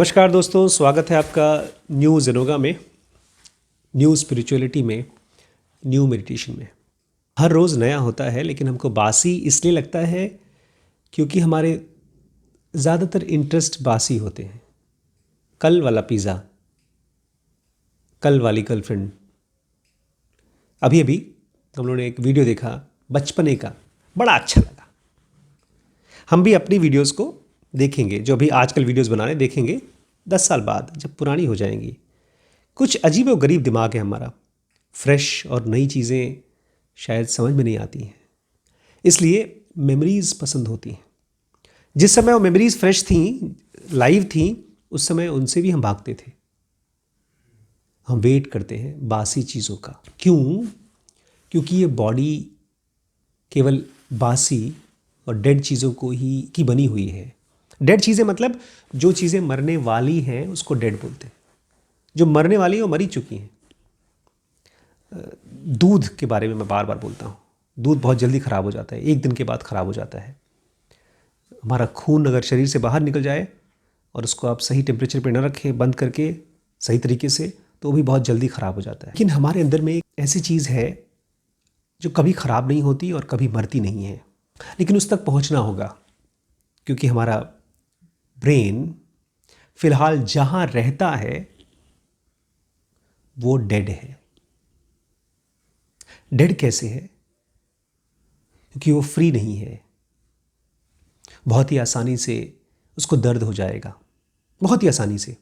नमस्कार दोस्तों, स्वागत है आपका न्यू ज़ेनोगा में, न्यू स्पिरिचुअलिटी में, न्यू मेडिटेशन में। हर रोज़ नया होता है, लेकिन हमको बासी इसलिए लगता है क्योंकि हमारे ज़्यादातर इंटरेस्ट बासी होते हैं। कल वाला पिज़्ज़ा, कल वाली गर्लफ्रेंड। अभी अभी हम लोगों ने एक वीडियो देखा बचपने का, बड़ा अच्छा लगा। हम भी अपनी वीडियोस को देखेंगे, जो अभी आजकल वीडियोस बना रहे हैं, देखेंगे 10 साल बाद जब पुरानी हो जाएंगी। कुछ अजीब व गरीब दिमाग है हमारा, फ्रेश और नई चीज़ें शायद समझ में नहीं आती हैं, इसलिए मेमोरीज़ पसंद होती हैं। जिस समय वो मेमोरीज़ फ्रेश थी, लाइव थी, उस समय उनसे भी हम भागते थे। हम वेट करते हैं बासी चीज़ों का। क्यों? क्योंकि ये बॉडी केवल बासी और डेड चीज़ों को ही की बनी हुई है। डेड चीज़ें मतलब जो चीज़ें मरने वाली हैं उसको डेड बोलते हैं। जो मरने वाली है वो मरी चुकी हैं। दूध के बारे में मैं बार बार बोलता हूँ। दूध बहुत जल्दी ख़राब हो जाता है, 1 दिन के बाद ख़राब हो जाता है। हमारा खून अगर शरीर से बाहर निकल जाए और उसको आप सही टेम्परेचर पर न रखें, बंद करके सही तरीके से, तो वो भी बहुत जल्दी ख़राब हो जाता है। लेकिन हमारे अंदर में एक ऐसी चीज़ है जो कभी ख़राब नहीं होती और कभी मरती नहीं है, लेकिन उस तक पहुँचना होगा, क्योंकि हमारा ब्रेन फिलहाल जहाँ रहता है वो डेड है। डेड कैसे है? क्योंकि वो फ्री नहीं है। बहुत ही आसानी से उसको दर्द हो जाएगा, बहुत ही आसानी से।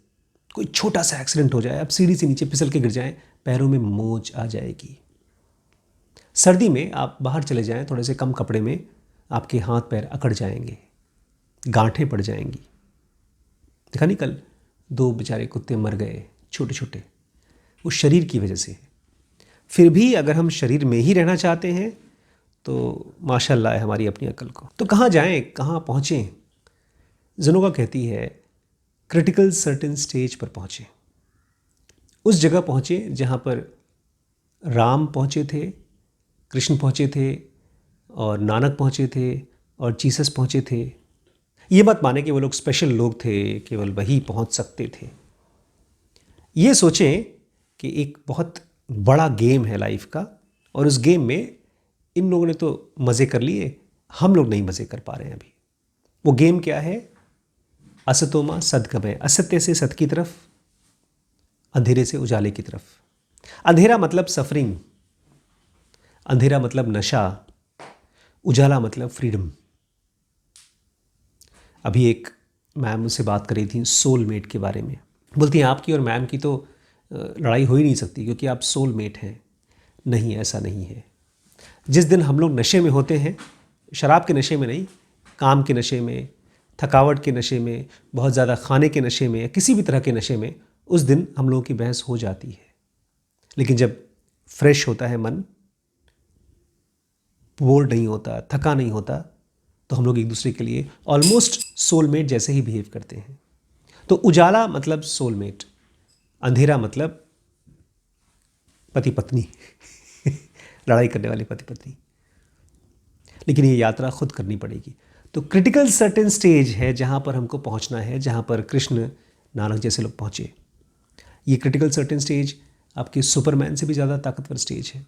कोई छोटा सा एक्सीडेंट हो जाए, आप सीढ़ी से नीचे फिसल के गिर जाएं, पैरों में मोच आ जाएगी। सर्दी में आप बाहर चले जाएं थोड़े से कम कपड़े में, आपके हाथ पैर अकड़ जाएंगे, गांठें पड़ जाएंगी। देखा नहीं, कल 2 बेचारे कुत्ते मर गए, छोटे छोटे, वो शरीर की वजह से। फिर भी अगर हम शरीर में ही रहना चाहते हैं तो माशाल्लाह है हमारी अपनी अकल को। तो कहाँ जाएं, कहाँ पहुँचें? ज़ेनोगा कहती है क्रिटिकल सर्टेन स्टेज पर पहुँचें। उस जगह पहुँचें जहाँ पर राम पहुँचे थे, कृष्ण पहुँचे थे, और नानक पहुँचे थे, और जीसस पहुँचे थे। ये मत माने कि वो लोग स्पेशल लोग थे, केवल वही पहुँच सकते थे। ये सोचें कि एक बहुत बड़ा गेम है लाइफ का, और उस गेम में इन लोगों ने तो मज़े कर लिए, हम लोग नहीं मज़े कर पा रहे हैं अभी। वो गेम क्या है? असतोमा सद्गमय, असत्य से सत्य की तरफ, अंधेरे से उजाले की तरफ। अंधेरा मतलब सफरिंग, अंधेरा मतलब नशा, उजाला मतलब फ्रीडम। अभी एक मैम मुझसे बात कर रही थी सोलमेट के बारे में। बोलती हैं आपकी और मैम की तो लड़ाई हो ही नहीं सकती क्योंकि आप सोलमेट हैं। नहीं, ऐसा नहीं है। जिस दिन हम लोग नशे में होते हैं, शराब के नशे में नहीं, काम के नशे में, थकावट के नशे में, बहुत ज़्यादा खाने के नशे में, किसी भी तरह के नशे में, उस दिन हम लोगों की बहस हो जाती है। लेकिन जब फ्रेश होता है मन, बोर्ड नहीं होता, थका नहीं होता, तो हम लोग एक दूसरे के लिए ऑलमोस्ट सोलमेट जैसे ही बिहेव करते हैं। तो उजाला मतलब सोलमेट, अंधेरा मतलब पति पत्नी लड़ाई करने वाले पति पत्नी। लेकिन ये यात्रा खुद करनी पड़ेगी। तो क्रिटिकल सर्टेन स्टेज है जहाँ पर हमको पहुँचना है, जहाँ पर कृष्ण नानक जैसे लोग पहुँचे। ये क्रिटिकल सर्टेन स्टेज आपके सुपरमैन से भी ज़्यादा ताकतवर स्टेज है।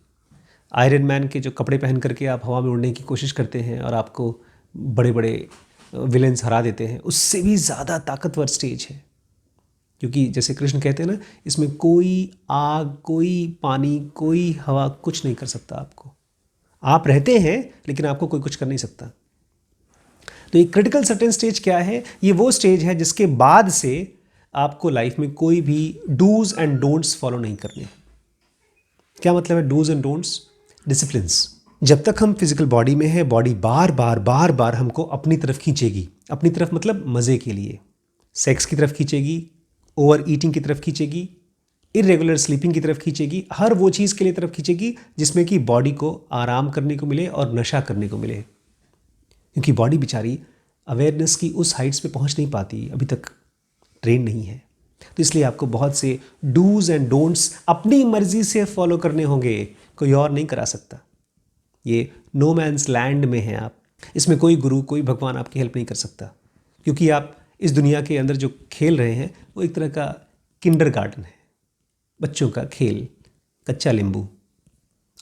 आयरन मैन के जो कपड़े पहन करके आप हवा में उड़ने की कोशिश करते हैं और आपको बड़े बड़े विलेंस हरा देते हैं, उससे भी ज़्यादा ताकतवर स्टेज है। क्योंकि जैसे कृष्ण कहते हैं ना, इसमें कोई आग, कोई पानी, कोई हवा कुछ नहीं कर सकता आपको। आप रहते हैं लेकिन आपको कोई कुछ कर नहीं सकता। तो ये क्रिटिकल सर्टेन स्टेज क्या है? ये वो स्टेज है जिसके बाद से आपको लाइफ में कोई भी डूज एंड डोंट्स फॉलो नहीं करने। क्या मतलब है डूज एंड डोंट्स? डिसिप्लिन्स। जब तक हम फिजिकल बॉडी में है, बॉडी बार बार हमको अपनी तरफ खींचेगी। अपनी तरफ मतलब मज़े के लिए, सेक्स की तरफ खींचेगी, ओवर ईटिंग की तरफ खींचेगी, इरेगुलर स्लीपिंग की तरफ खींचेगी, हर वो चीज़ के लिए तरफ खींचेगी जिसमें कि बॉडी को आराम करने को मिले और नशा करने को मिले। क्योंकि बॉडी बेचारी अवेयरनेस की उस हाइट्स पे पहुंच नहीं पाती, अभी तक ट्रेन नहीं है। तो इसलिए आपको बहुत से डूज एंड डोंट्स अपनी मर्जी से फॉलो करने होंगे, कोई और नहीं करा सकता। ये नो मैन्स लैंड में हैं आप। इसमें कोई गुरु, कोई भगवान आपकी हेल्प नहीं कर सकता, क्योंकि आप इस दुनिया के अंदर जो खेल रहे हैं वो एक तरह का किंडरगार्टन है, बच्चों का खेल, कच्चा नींबू।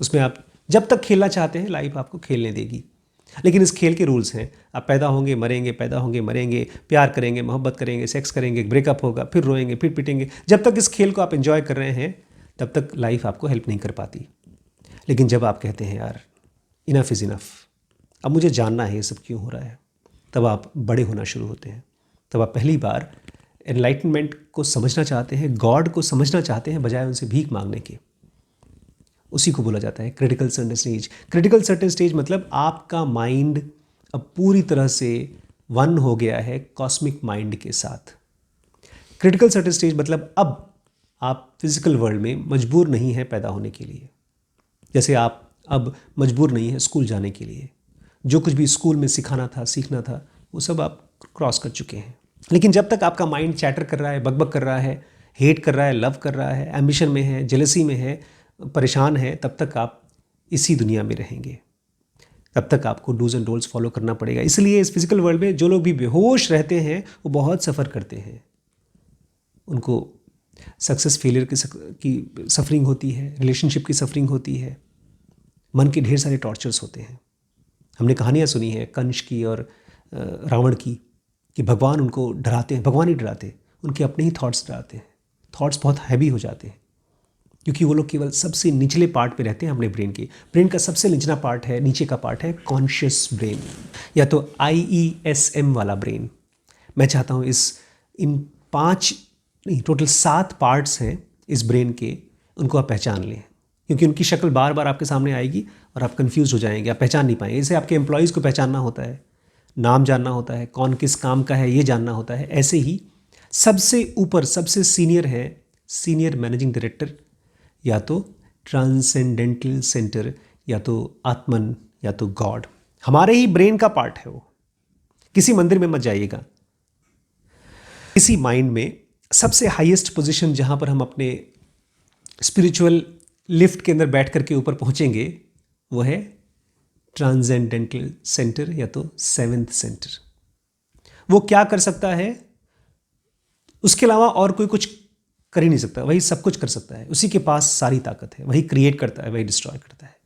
उसमें आप जब तक खेलना चाहते हैं लाइफ आपको खेलने देगी, लेकिन इस खेल के रूल्स हैं। आप पैदा होंगे मरेंगे, पैदा होंगे मरेंगे, प्यार करेंगे, मोहब्बत करेंगे, सेक्स करेंगे, ब्रेकअप होगा, फिर रोएंगे, फिर पिटेंगे। जब तक इस खेल को आप एंजॉय कर रहे हैं तब तक लाइफ आपको हेल्प नहीं कर पाती। लेकिन जब आप कहते हैं यार इनफ इज़ इनफ, अब मुझे जानना है ये सब क्यों हो रहा है, तब आप बड़े होना शुरू होते हैं। तब आप पहली बार एनलाइटनमेंट को समझना चाहते हैं, गॉड को समझना चाहते हैं, बजाय उनसे भीख मांगने के। उसी को बोला जाता है critical certain stage. Critical certain stage मतलब आपका माइंड अब पूरी तरह से वन हो गया है कॉस्मिक माइंड के साथ। क्रिटिकल सर्टेन स्टेज मतलब अब आप फिजिकल वर्ल्ड में मजबूर नहीं हैं पैदा होने के लिए। जैसे आप अब मजबूर नहीं हैं स्कूल जाने के लिए, जो कुछ भी स्कूल में सिखाना था, सीखना था, वो सब आप क्रॉस कर चुके हैं। लेकिन जब तक आपका माइंड चैटर कर रहा है, बकबक कर रहा है, हेट कर रहा है, लव कर रहा है, एम्बिशन में है, जेलसी में है, परेशान है, तब तक आप इसी दुनिया में रहेंगे। तब तक आपको डूज एंड डोंट्स फॉलो करना पड़ेगा। इसलिए इस फिजिकल वर्ल्ड में जो लोग भी बेहोश रहते हैं वो बहुत सफ़र करते हैं। उनको सक्सेस फेलियर की सफरिंग होती है, रिलेशनशिप की सफरिंग होती है, मन के ढेर सारे टॉर्चर्स होते हैं। हमने कहानियाँ सुनी हैं कंस की और रावण की, कि भगवान उनको डराते हैं। भगवान ही डराते, उनके अपने ही थॉट्स डराते हैं। थॉट्स बहुत हैवी हो जाते हैं क्योंकि वो लोग केवल सबसे निचले पार्ट पे रहते हैं अपने ब्रेन के। ब्रेन का सबसे निचला पार्ट है, नीचे का पार्ट है कॉन्शियस ब्रेन, या तो IESM वाला ब्रेन। मैं चाहता हूँ इन 5 नहीं टोटल 7 पार्ट्स हैं इस ब्रेन के, उनको आप पहचान लें, क्योंकि उनकी शक्ल बार बार आपके सामने आएगी और आप कंफ्यूज हो जाएंगे, आप पहचान नहीं पाएंगे। जैसे आपके एम्प्लॉयज़ को पहचानना होता है, नाम जानना होता है, कौन किस काम का है ये जानना होता है, ऐसे ही सबसे ऊपर सबसे सीनियर है सीनियर मैनेजिंग डायरेक्टर, या तो ट्रांसेंडेंटल सेंटर, या तो आत्मन, या तो गॉड। हमारे ही ब्रेन का पार्ट है वो। किसी मंदिर में मत जाइएगा, किसी माइंड में सबसे हाईएस्ट पोजीशन जहाँ पर हम अपने स्पिरिचुअल लिफ्ट के अंदर बैठ करके ऊपर पहुँचेंगे वो है ट्रांसेंडेंटल सेंटर, या तो 7th सेंटर। वो क्या कर सकता है, उसके अलावा और कोई कुछ कर ही नहीं सकता, वही सब कुछ कर सकता है। उसी के पास सारी ताकत है, वही क्रिएट करता है, वही डिस्ट्रॉय करता है।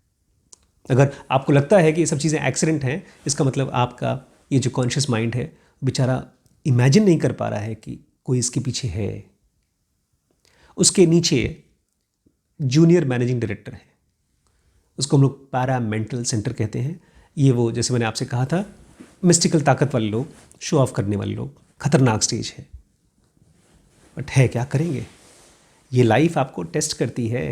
अगर आपको लगता है कि ये सब चीज़ें एक्सीडेंट हैं, इसका मतलब आपका ये जो कॉन्शियस माइंड है बेचारा इमेजिन नहीं कर पा रहा है कि कोई इसके पीछे है। उसके नीचे जूनियर मैनेजिंग डायरेक्टर है, उसको हम लोग पैरामेंटल सेंटर कहते हैं। ये वो जैसे मैंने आपसे कहा था मिस्टिकल ताकत वाले लोग, शो ऑफ करने वाले लोग, खतरनाक स्टेज है। बट है क्या करेंगे, ये लाइफ आपको टेस्ट करती है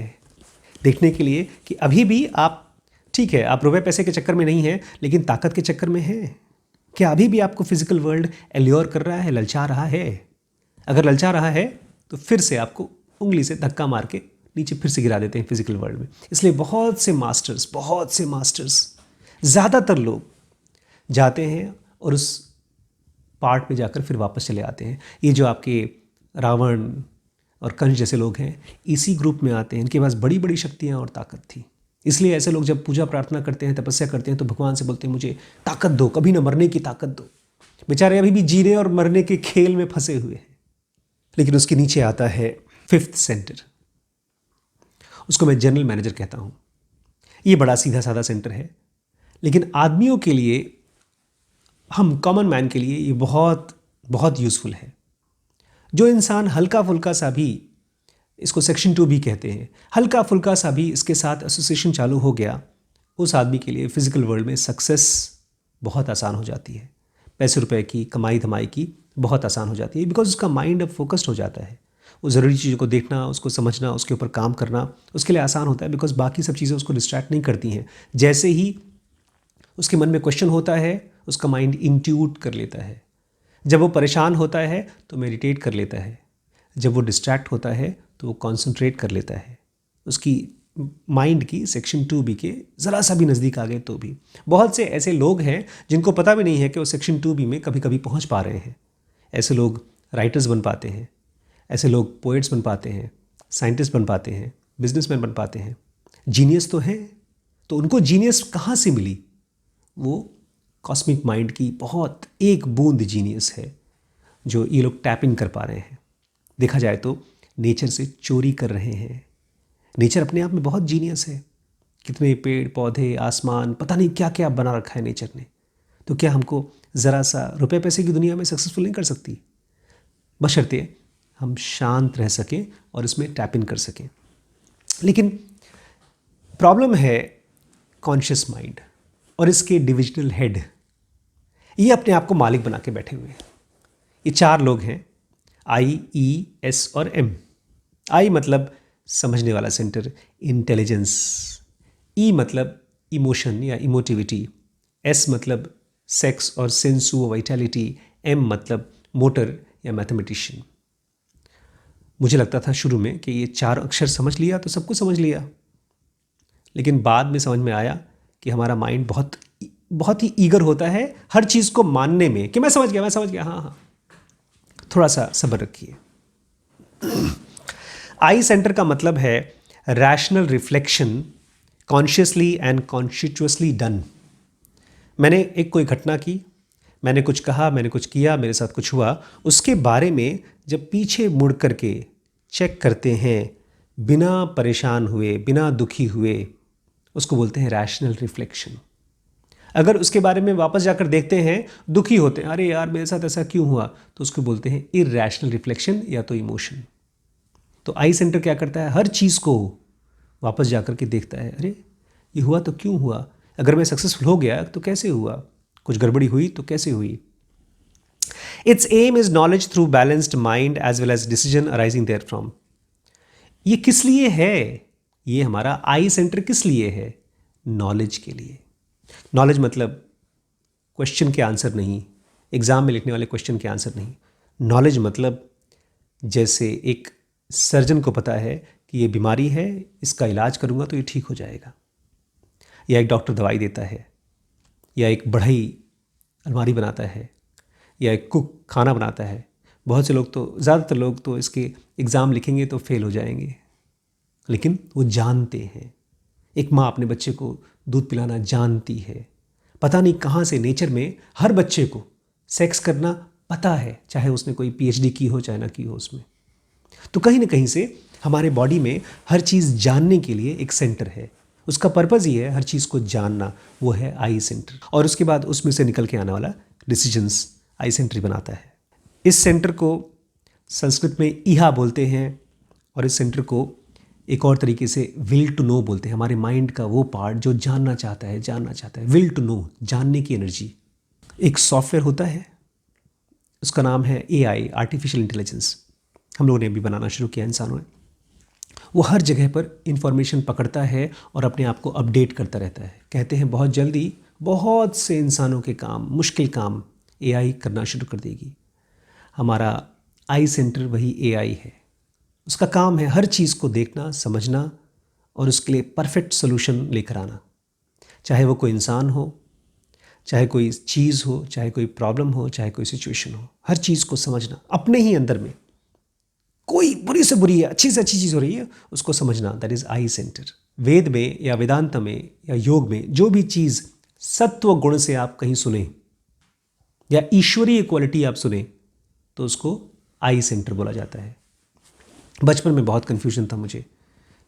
देखने के लिए कि अभी भी आप ठीक है, आप रुपए पैसे के चक्कर में नहीं हैं, लेकिन ताकत के चक्कर में हैं। क्या अभी भी आपको फिजिकल वर्ल्ड एल्योर कर रहा है, ललचा रहा है? अगर ललचा रहा है तो फिर से आपको उंगली से धक्का मार के नीचे फिर से गिरा देते हैं फिजिकल वर्ल्ड में। इसलिए बहुत से मास्टर्स ज़्यादातर लोग जाते हैं और उस पार्ट में जाकर फिर वापस चले आते हैं। ये जो आपके रावण और कंस जैसे लोग हैं इसी ग्रुप में आते हैं, इनके पास बड़ी बड़ी शक्तियाँ और ताकत थी। इसलिए ऐसे लोग जब पूजा प्रार्थना करते हैं, तपस्या करते हैं, तो भगवान से बोलते हैं मुझे ताकत दो, कभी ना मरने की ताकत दो। बेचारे अभी भी जीने और मरने के खेल में फंसे हुए हैं। लेकिन उसके नीचे आता है 5th सेंटर, उसको मैं जनरल मैनेजर कहता हूँ। ये बड़ा सीधा साधा सेंटर है, लेकिन आदमियों के लिए, हम कॉमन मैन के लिए ये बहुत बहुत यूज़फुल है। जो इंसान हल्का फुल्का सा भी, इसको सेक्शन 2 भी कहते हैं, हल्का फुल्का सा भी इसके साथ एसोसिएशन चालू हो गया, उस आदमी के लिए फिजिकल वर्ल्ड में सक्सेस बहुत आसान हो जाती है। पैसे रुपए की कमाई धमाई की बहुत आसान हो जाती है, बिकॉज उसका माइंड अब फोकस्ड हो जाता है। वो ज़रूरी चीज़ों को देखना, उसको समझना, उसके ऊपर काम करना उसके लिए आसान होता है, बिकॉज बाकी सब चीज़ें उसको डिस्ट्रैक्ट नहीं करती हैं। जैसे ही उसके मन में क्वेश्चन होता है, उसका माइंड इंट्यूट कर लेता है। जब वो परेशान होता है तो मेडिटेट कर लेता है, जब वो डिस्ट्रैक्ट होता है तो वो कॉन्सेंट्रेट कर लेता है। उसकी माइंड की सेक्शन 2B के ज़रा सा भी नज़दीक आ गए तो भी। बहुत से ऐसे लोग हैं जिनको पता भी नहीं है कि वो सेक्शन 2B में कभी कभी पहुंच पा रहे हैं। ऐसे लोग राइटर्स बन पाते हैं, ऐसे लोग पोएट्स बन पाते हैं, साइंटिस्ट बन पाते हैं, बिजनेसमैन बन पाते हैं। जीनियस तो हैं, तो उनको जीनियस कहाँ से मिली? वो कॉस्मिक माइंड की बहुत एक बूंद जीनियस है, जो ये लोग टैपिंग कर पा रहे हैं। देखा जाए तो नेचर से चोरी कर रहे हैं। नेचर अपने आप में बहुत जीनियस है। कितने पेड़ पौधे, आसमान, पता नहीं क्या क्या बना रखा है नेचर ने। तो क्या हमको ज़रा सा रुपए पैसे की दुनिया में सक्सेसफुल नहीं कर सकती? बशर्ते हम शांत रह सकें और इसमें टैप इन कर सकें। लेकिन प्रॉब्लम है कॉन्शियस माइंड और इसके डिविजनल हेड। ये अपने आप को मालिक बना के बैठे हुए हैं। ये 4 लोग हैं, आई, ई, एस और एम। आई मतलब समझने वाला सेंटर, इंटेलिजेंस। ई मतलब इमोशन या इमोटिविटी। एस मतलब सेक्स और सेंसुअल वाइटैलिटी। एम मतलब मोटर या मैथमेटिशियन। मुझे लगता था शुरू में कि ये 4 अक्षर समझ लिया तो सब कुछ समझ लिया, लेकिन बाद में समझ में आया कि हमारा माइंड बहुत ही ईगर होता है हर चीज़ को मानने में कि मैं समझ गया, हाँ हाँ। थोड़ा सा सब्र रखिए। आई सेंटर का मतलब है rational reflection, consciously and consciously done. मैंने एक कोई घटना की, मैंने कुछ कहा, मैंने कुछ किया, मेरे साथ कुछ हुआ, उसके बारे में जब पीछे मुड़ करके चेक करते हैं बिना परेशान हुए, बिना दुखी हुए, उसको बोलते हैं रैशनल रिफ्लेक्शन। अगर उसके बारे में वापस जाकर देखते हैं, दुखी होते हैं, अरे यार मेरे साथ ऐसा क्यों हुआ, तो उसको बोलते हैं इरैशनल रिफ्लेक्शन या तो इमोशन। तो आई सेंटर क्या करता है, हर चीज़ को वापस जाकर के देखता है, अरे ये हुआ तो क्यों हुआ, अगर मैं सक्सेसफुल हो गया तो कैसे हुआ, कुछ गड़बड़ी हुई तो कैसे हुई। Its aim is knowledge through balanced mind as well as decision arising there from. ये किस लिए है, ये हमारा आई सेंटर किस लिए है, नॉलेज के लिए। नॉलेज मतलब क्वेश्चन के आंसर नहीं, एग्जाम में लिखने वाले क्वेश्चन के आंसर नहीं। नॉलेज मतलब जैसे एक सर्जन को पता है कि ये बीमारी है, इसका इलाज करूंगा तो ये ठीक हो जाएगा, या एक डॉक्टर दवाई देता है, या एक बढ़ई अलमारी बनाता है, या एक कुक खाना बनाता है। बहुत से लोग तो, ज़्यादातर लोग तो इसके एग्ज़ाम लिखेंगे तो फेल हो जाएंगे, लेकिन वो जानते हैं। एक माँ अपने बच्चे को दूध पिलाना जानती है। पता नहीं कहाँ से नेचर में हर बच्चे को सेक्स करना पता है, चाहे उसने कोई पीएचडी की हो चाहे ना की हो उसमें। तो कहीं ना कहीं से हमारे बॉडी में हर चीज़ जानने के लिए एक सेंटर है, उसका पर्पज़ ही है हर चीज़ को जानना, वो है आई सेंटर। और उसके बाद उसमें से निकल के आने वाला डिसीजंस आई सेंटर बनाता है। इस सेंटर को संस्कृत में इहा बोलते हैं, और इस सेंटर को एक और तरीके से विल टू नो बोलते हैं। हमारे माइंड का वो पार्ट जो जानना चाहता है, विल टू नो, जानने की एनर्जी। एक सॉफ्टवेयर होता है, उसका नाम है एआई, आर्टिफिशियल इंटेलिजेंस। हम लोगों ने अभी बनाना शुरू किया इंसानों ने। वो हर जगह पर इंफॉर्मेशन पकड़ता है और अपने आप को अपडेट करता रहता है। कहते हैं बहुत जल्दी बहुत से इंसानों के काम, मुश्किल काम एआई करना शुरू कर देगी। हमारा आई सेंटर वही एआई है। उसका काम है हर चीज़ को देखना, समझना और उसके लिए परफेक्ट सोल्यूशन लेकर आना। चाहे वो कोई इंसान हो, चाहे कोई चीज़ हो, चाहे कोई प्रॉब्लम हो, चाहे कोई सिचुएशन हो, हर चीज़ को समझना अपने ही अंदर में। कोई बुरी से बुरी है, अच्छी से अच्छी चीज़ हो रही है, उसको समझना, दैट इज़ आई सेंटर। वेद में या वेदांत में या योग में जो भी चीज़ सत्व गुण से आप कहीं सुने या ईश्वरीय क्वालिटी आप सुने, तो उसको आई सेंटर बोला जाता है। बचपन में बहुत कन्फ्यूजन था मुझे।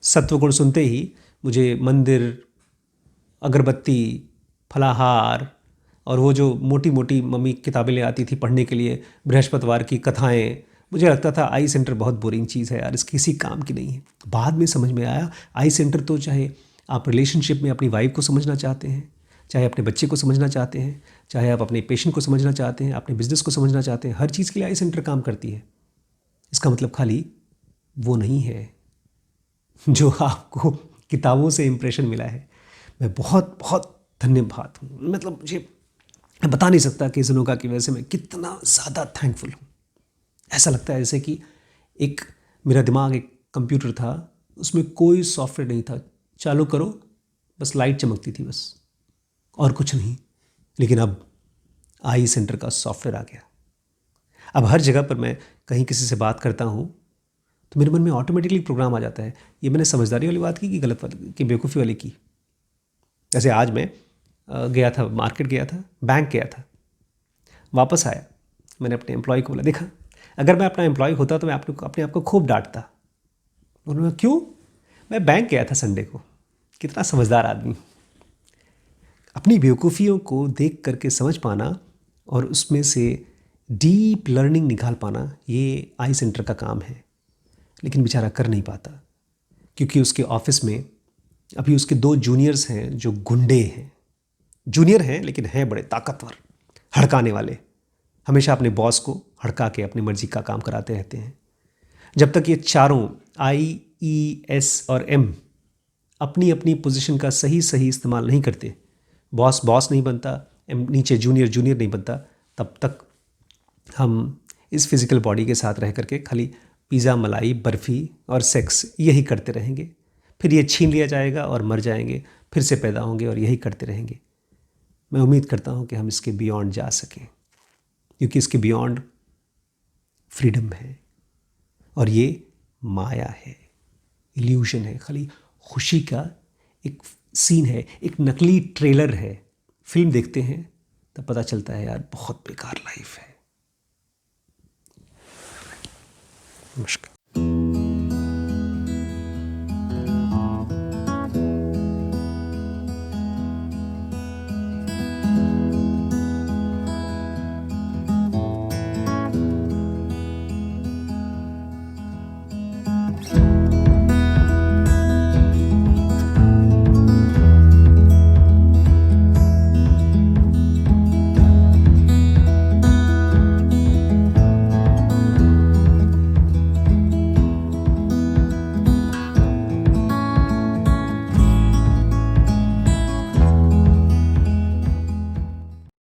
सत्व गुण सुनते ही मुझे मंदिर, अगरबत्ती, फलाहार और वो जो मोटी मोटी मम्मी किताबें ले आती थी पढ़ने के लिए, बृहस्पतिवार की कथाएं, मुझे लगता था आई सेंटर बहुत बोरिंग चीज़ है यार, इसकी किसी काम की नहीं है। बाद में समझ में आया आई सेंटर तो चाहे आप रिलेशनशिप में अपनी वाइफ को समझना चाहते हैं, चाहे अपने बच्चे को समझना चाहते हैं, चाहे आप अपने पेशेंट को समझना चाहते हैं, अपने बिजनेस को समझना चाहते हैं, हर चीज़ के लिए आई सेंटर काम करती है। इसका मतलब खाली वो नहीं है जो आपको किताबों से इम्प्रेशन मिला है। मैं बहुत बहुत धन्यवाद हूँ, मतलब मुझे मैं बता नहीं सकता कि इस योगा की वजह से मैं कितना ज़्यादा थैंकफुल हूँ। ऐसा लगता है जैसे कि एक मेरा दिमाग एक कंप्यूटर था, उसमें कोई सॉफ्टवेयर नहीं था, चालू करो बस लाइट चमकती थी बस, और कुछ नहीं। लेकिन अब आई सेंटर का सॉफ्टवेयर आ गया। अब हर जगह पर मैं कहीं किसी से बात करता हूँ तो मेरे मन में ऑटोमेटिकली प्रोग्राम आ जाता है। ये मैंने समझदारी वाली बात की कि गलत वाली कि बेवकूफ़ी वाली की। जैसे आज मैं गया था, मार्केट गया था, बैंक गया था, वापस आया, मैंने अपने एम्प्लॉय को बोला, देखा अगर मैं अपना एम्प्लॉय होता तो मैं अपने आप को खूब डांटता। उन्होंने कहा, क्यों? मैं बैंक गया था संडे को। कितना समझदार आदमी। अपनी बेवकूफ़ियों को देख करके समझ पाना और उसमें से डीप लर्निंग निकाल पाना, ये आई सेंटर का काम है। लेकिन बेचारा कर नहीं पाता, क्योंकि उसके ऑफिस में अभी उसके 2 जूनियर्स हैं जो गुंडे हैं। जूनियर हैं लेकिन हैं बड़े ताकतवर, हड़काने वाले। हमेशा अपने बॉस को हड़का के अपनी मर्जी का काम कराते रहते हैं। जब तक ये चारों IES और M अपनी अपनी पोजीशन का सही सही इस्तेमाल नहीं करते, बॉस बॉस नहीं बनता, नीचे जूनियर जूनियर नहीं बनता, तब तक हम इस फिज़िकल बॉडी के साथ रह करके खाली पिज़्ज़ा, मलाई, बर्फ़ी और सेक्स यही करते रहेंगे। फिर ये छीन लिया जाएगा और मर जाएंगे, फिर से पैदा होंगे और यही करते रहेंगे। मैं उम्मीद करता हूँ कि हम इसके बियॉन्ड जा सकें, क्योंकि इसके बियॉन्ड फ्रीडम है और ये माया है, इल्यूशन है, खाली खुशी का एक सीन है, एक नकली ट्रेलर है। फिल्म देखते हैं तब पता चलता है यार बहुत बेकार लाइफ है। नमस्कार।